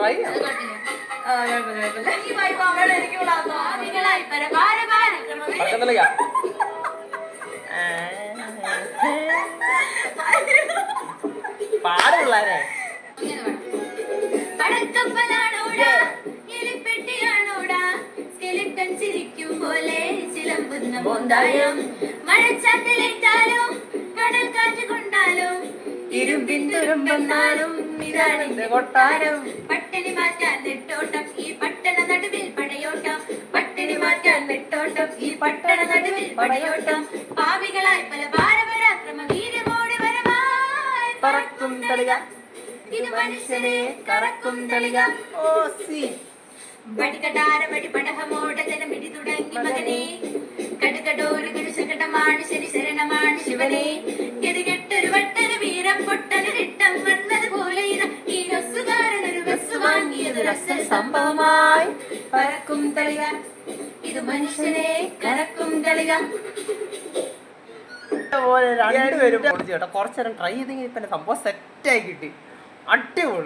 Try പാടുള്ളാരെ പോലെ ചിലമ്പുന്ന മോന്തായം മഴച്ചാറ്റലേറ്റാലും കടൽ കാറ്റ് കൊണ്ടാലും ഇരുമ്പിൻ തുരുമ്പെന്നാലും ഇതാണ് കൊട്ടാരം പട്ടിണി മാറ്റാൻ നെട്ടോട്ടം ഈ പട്ടണ നടുവിൽ പടയോട്ടം പട്ടിണി മാറ്റാൻ നെട്ടോട്ടം ഈ പട്ടണ നടുവിൽ പടയോട്ടം പാവികളായി പല ഭാരപരാക്രമ വീരമോടി വരമായി പറക്കും തളിക ഇത് മനുഷ്യനെ കറക്കും തളിക ഓ സി വടികടാര വടി പടഹമോട ജനമിടി തുടങ്ങി മകനെ കടുകടോരു ഗുരുശകടമാണ് ശരി ശരണമാണ് ശിവനെ ഗതികെട്ടൊരു വട്ടന് വീരം പൊട്ടന് ഇട്ടം വന്നതുപോലെ ഈ രസ്സുകാരനൊരു ബസ് വാങ്ങിയത് രസ സംഭവമായി പറക്കും തളിക ഇത് മനുഷ്യനെ കറക്കും തളിക രണ്ടുപേരും കുറച്ചു നേരം ട്രൈ ചെയ്തെങ്കിൽ ഇപ്പൊ സംഭവം സെറ്റായി കിട്ടി. അടിപൊളി.